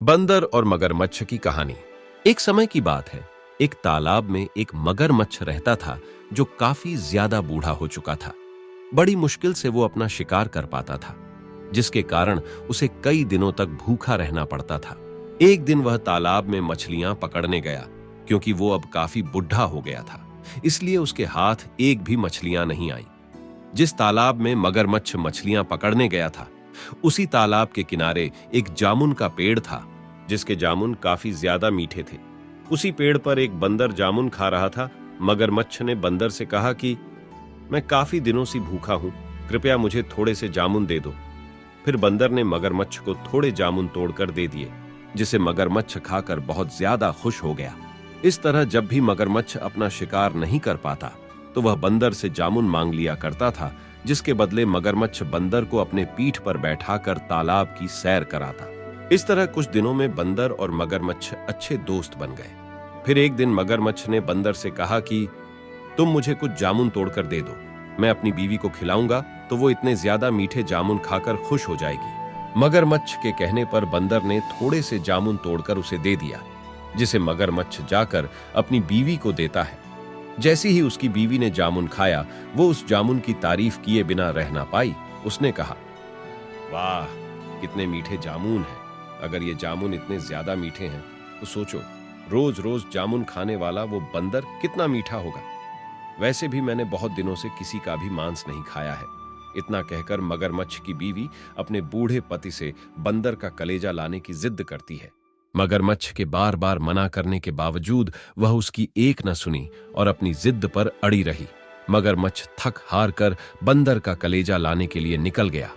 बंदर और मगरमच्छ की कहानी। एक समय की बात है, एक तालाब में एक मगरमच्छ रहता था जो काफी ज्यादा बूढ़ा हो चुका था। बड़ी मुश्किल से वो अपना शिकार कर पाता था, जिसके कारण उसे कई दिनों तक भूखा रहना पड़ता था। एक दिन वह तालाब में मछलियां पकड़ने गया, क्योंकि वो अब काफी बुढ़ा हो गया था, इसलिए उसके हाथ एक भी मछलियां नहीं आई। जिस तालाब में मगरमच्छ मछलियां पकड़ने गया था, उसी तालाब के किनारे एक जामुन का पेड़ था, जिसके जामुन काफी ज्यादा मीठे थे। उसी पेड़ पर एक बंदर जामुन खा रहा था। मगरमच्छ ने बंदर से कहा कि मैं काफी दिनों से भूखा हूं, कृपया मुझे थोड़े से जामुन दे दो। फिर बंदर ने मगरमच्छ को थोड़े जामुन तोड़कर दे दिए, जिसे मगरमच्छ खाकर बहुत ज्यादा खुश हो गया। इस तरह जब भी मगरमच्छ अपना शिकार नहीं कर पाता, तो वह बंदर से जामुन मांग लिया करता था, जिसके बदले मगरमच्छ बंदर को अपने पीठ पर बैठाकर तालाब की सैर कराता। इस तरह कुछ दिनों में बंदर और मगरमच्छ अच्छे दोस्त बन गए। फिर एक दिन मगरमच्छ ने बंदर से कहा कि तुम मुझे कुछ जामुन तोड़कर दे दो, मैं अपनी बीवी को खिलाऊंगा तो वो इतने ज्यादा मीठे जामुन खाकर खुश हो जाएगी। मगरमच्छ के कहने पर बंदर ने थोड़े से जामुन तोड़कर उसे दे दिया, जिसे मगरमच्छ जाकर अपनी बीवी को देता है। जैसी ही उसकी बीवी ने जामुन खाया, वो उस जामुन की तारीफ किए बिना रह ना पाई। उसने कहा, वाह, कितने मीठे जामुन हैं। अगर ये जामुन इतने ज्यादा मीठे हैं तो सोचो, रोज रोज जामुन खाने वाला वो बंदर कितना मीठा होगा। वैसे भी मैंने बहुत दिनों से किसी का भी मांस नहीं खाया है। इतना कहकर मगरमच्छ की बीवी अपने बूढ़े पति से बंदर का कलेजा लाने की जिद करती है। मगरमच्छ के बार बार मना करने के बावजूद वह उसकी एक न सुनी और अपनी जिद पर अड़ी रही। मगरमच्छ थक हार कर बंदर का कलेजा लाने के लिए निकल गया।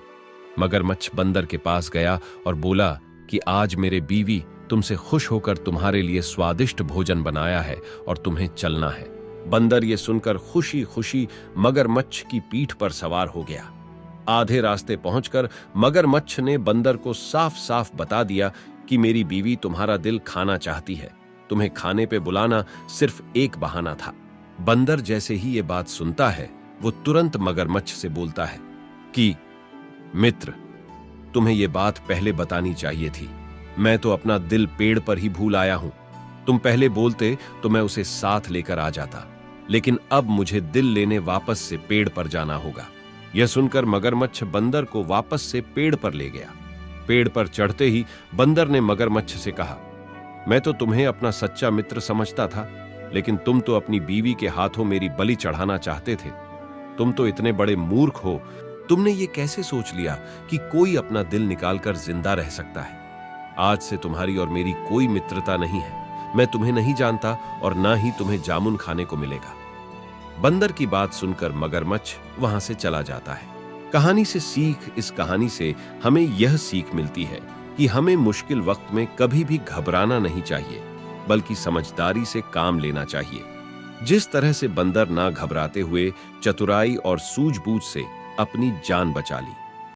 मगरमच्छ बंदर के पास गया और बोला कि आज मेरे बीवी तुमसे खुश होकर तुम्हारे लिए स्वादिष्ट भोजन बनाया है और तुम्हें चलना है। बंदर ये सुनकर खुशी खुशी मगरमच्छ की पीठ पर सवार हो गया। आधे रास्ते पहुंचकर मगरमच्छ ने बंदर को साफ साफ बता दिया कि मेरी बीवी तुम्हारा दिल खाना चाहती है, तुम्हें खाने पे बुलाना सिर्फ एक बहाना था। बंदर जैसे ही ये बात सुनता है, वो तुरंत मगरमच्छ से बोलता है कि मित्र, तुम्हें ये बात पहले बतानी चाहिए थी। मैं तो अपना दिल पेड़ पर ही भूल आया हूं। तुम पहले बोलते तो मैं उसे साथ लेकर आ जाता, लेकिन अब मुझे दिल लेने वापस से पेड़ पर जाना होगा। यह सुनकर मगरमच्छ बंदर को वापस से पेड़ पर ले गया। पेड़ पर चढ़ते ही बंदर ने मगरमच्छ से कहा, मैं तो तुम्हें अपना सच्चा मित्र समझता था, लेकिन तुम तो अपनी बीवी के हाथों मेरी बलि चढ़ाना चाहते थे। तुम तो इतने बड़े मूर्ख हो। तुमने ये कैसे सोच लिया कि कोई अपना दिल निकालकर जिंदा रह सकता है? आज से तुम्हारी और मेरी कोई मित्रता नहीं है। मैं तुम्हें नहीं जानता और ना ही तुम्हें जामुन खाने को मिलेगा। बंदर की बात सुनकर मगरमच्छ वहां से चला जाता है। कहानी से सीख, इस कहानी से हमें यह सीख मिलती है कि हमें मुश्किल वक्त में कभी भी घबराना नहीं चाहिए, बल्कि समझदारी से काम लेना चाहिए। जिस तरह से बंदर ना घबराते हुए चतुराई और सूझबूझ से अपनी जान बचा ली।